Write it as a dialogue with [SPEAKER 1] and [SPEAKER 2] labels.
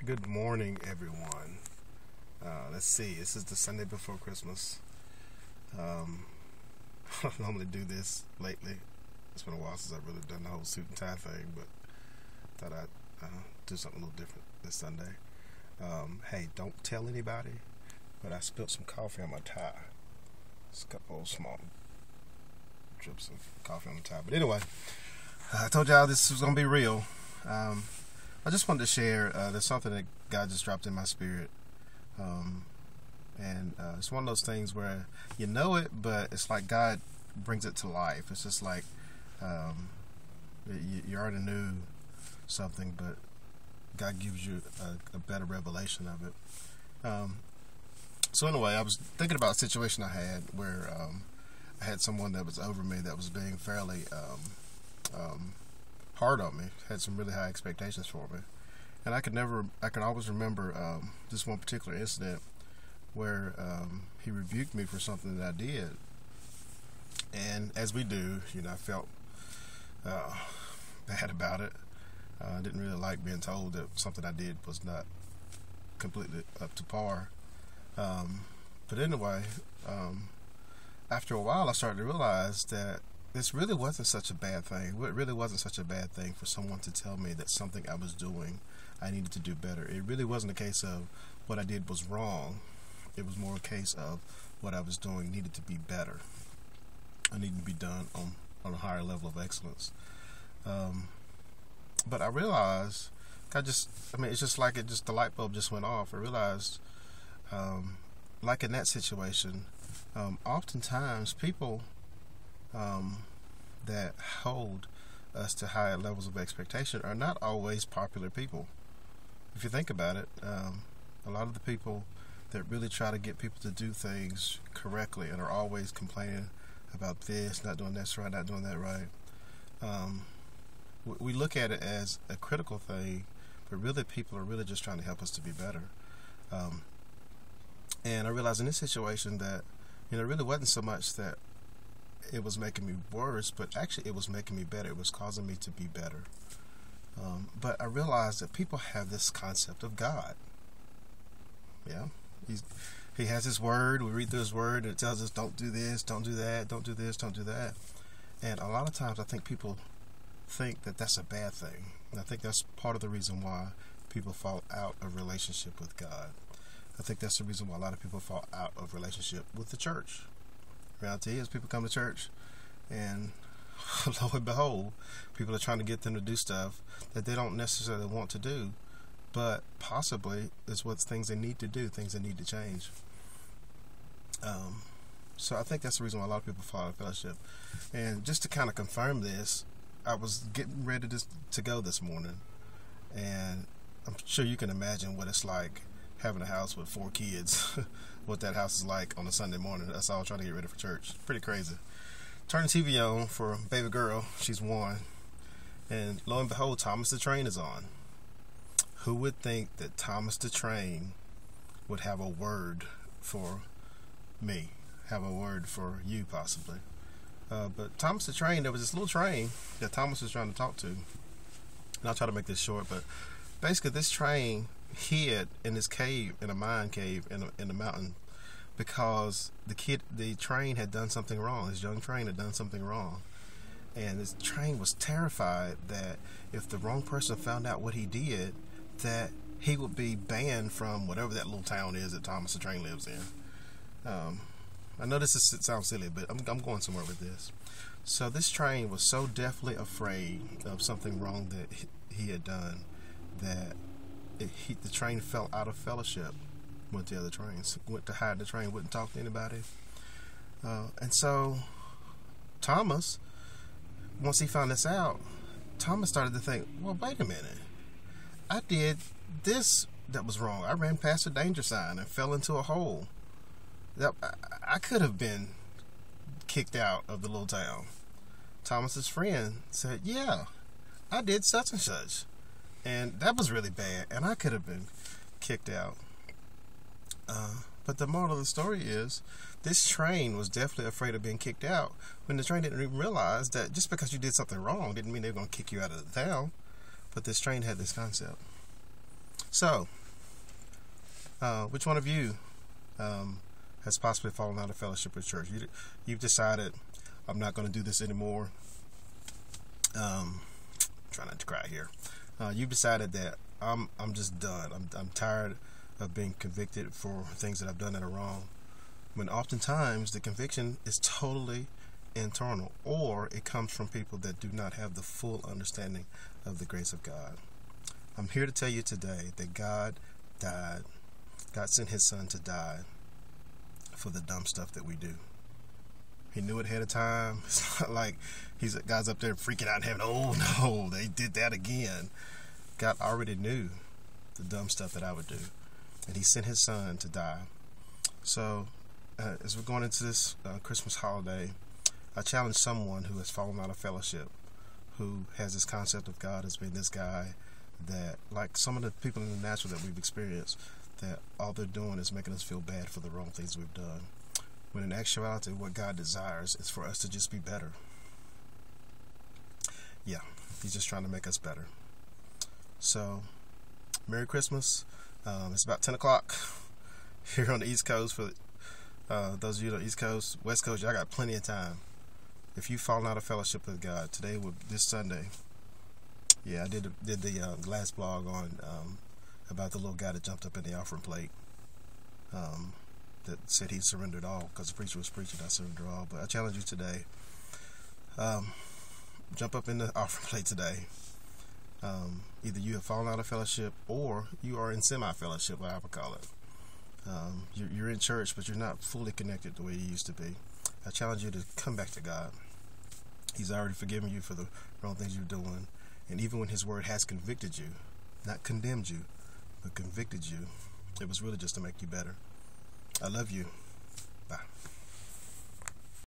[SPEAKER 1] Good morning, everyone. Let's see. This is the Sunday before Christmas. I don't normally do this lately. It's been a while since I've really done the whole suit and tie thing, but thought I'd do something a little different this Sunday. Hey, don't tell anybody, but I spilled some coffee on my tie. It's a couple of small drips of coffee on the tie. But anyway, I told y'all this was going to be real. I just wanted to share, there's something that God just dropped in my spirit. And it's one of those things where you know it, but it's like God brings it to life. It's just like you already knew something, but God gives you a better revelation of it. So anyway, I was thinking about a situation I had where I had someone that was over me that was being fairly hard on me, had some really high expectations for me. And I could always remember this one particular incident where he rebuked me for something that I did. And as we do, I felt bad about it. I didn't really like being told that something I did was not completely up to par. But anyway, after a while, I started to realize that this really wasn't such a bad thing. It really wasn't such a bad thing for someone to tell me that something I was doing, I needed to do better. It really wasn't a case of what I did was wrong. It was more a case of what I was doing needed to be better. I needed to be done on a higher level of excellence. But I realized, it's just like the light bulb just went off. I realized, like in that situation, oftentimes people that hold us to higher levels of expectation are not always popular people. If you think about it, a lot of the people that really try to get people to do things correctly and are always complaining about this, not doing this right, not doing that right, we look at it as a critical thing, but really people are really just trying to help us to be better. And I realized in this situation that it really wasn't so much that it was making me worse, but actually it was making me better. It was causing me to be better. But I realized that people have this concept of God. Yeah, He has His Word. We read through His Word, and it tells us don't do this, don't do that, don't do this, don't do that. And a lot of times I think people think that that's a bad thing. And I think that's part of the reason why people fall out of relationship with God. I think that's the reason why a lot of people fall out of relationship with the church. Reality is people come to church and lo and behold, people are trying to get them to do stuff that they don't necessarily want to do, but possibly is what things they need to do, things they need to change. So I think that's the reason why a lot of people fall out of fellowship. And just to kind of confirm this, I was getting ready to go this morning, and I'm sure you can imagine what it's like having a house with 4 kids. What that house is like on a Sunday morning. That's all trying to get ready for church. Pretty crazy. Turn the TV on for baby girl. She's 1. And lo and behold, Thomas the Train is on. Who would think that Thomas the Train would have a word for me? Have a word for you, possibly. But Thomas the Train, there was this little train that Thomas was trying to talk to. And I'll try to make this short, but basically this train hid in this cave, in a mine cave in the mountain, because the train had done something wrong. This young train had done something wrong, and this train was terrified that if the wrong person found out what he did, that he would be banned from whatever that little town is that Thomas the Train lives in. I know it sounds silly, but I'm going somewhere with this. So this train was so deathly afraid of something wrong that he had done that the train fell out of fellowship with the other trains, went to hide the train, wouldn't talk to anybody. And so Thomas, once he found this out, Thomas started to think, well, wait a minute. I did this that was wrong. I ran past a danger sign and fell into a hole. I could have been kicked out of the little town. Thomas's friend said, yeah, I did such and such. And that was really bad, and I could have been kicked out. But the moral of the story is, this train was definitely afraid of being kicked out, when the train didn't even realize that just because you did something wrong didn't mean they were going to kick you out of the town. But this train had this concept. So, which one of you has possibly fallen out of fellowship with church? You've decided, I'm not going to do this anymore. Try not to cry here. You've decided that I'm just done. I'm tired of being convicted for things that I've done that are wrong. When oftentimes the conviction is totally internal, or it comes from people that do not have the full understanding of the grace of God. I'm here to tell you today that God died. God sent his son to die for the dumb stuff that we do. He knew it ahead of time. It's not like God's up there freaking out in heaven. Oh no, they did that again. God already knew the dumb stuff that I would do, and he sent his son to die. So as we're going into this Christmas holiday, I challenge someone who has fallen out of fellowship, who has this concept of God as being this guy that, like some of the people in the natural that we've experienced, that all they're doing is making us feel bad for the wrong things we've done. When in actuality, what God desires is for us to just be better. Yeah, he's just trying to make us better. So, Merry Christmas. It's about 10 o'clock here on the East Coast. For those of you on the East Coast, West Coast, y'all got plenty of time. If you've fallen out of fellowship with God, today, this Sunday, yeah, I did the last blog on about the little guy that jumped up in the offering plate. That said he surrendered all because the preacher was preaching, I surrender all. But I challenge you today, jump up in the offering plate today. Either you have fallen out of fellowship or you are in semi-fellowship, what I would call it. You're in church, but you're not fully connected the way you used to be. I challenge you to come back to God. He's already forgiven you for the wrong things you're doing. And even when his word has convicted you, not condemned you, but convicted you, it was really just to make you better. I love you.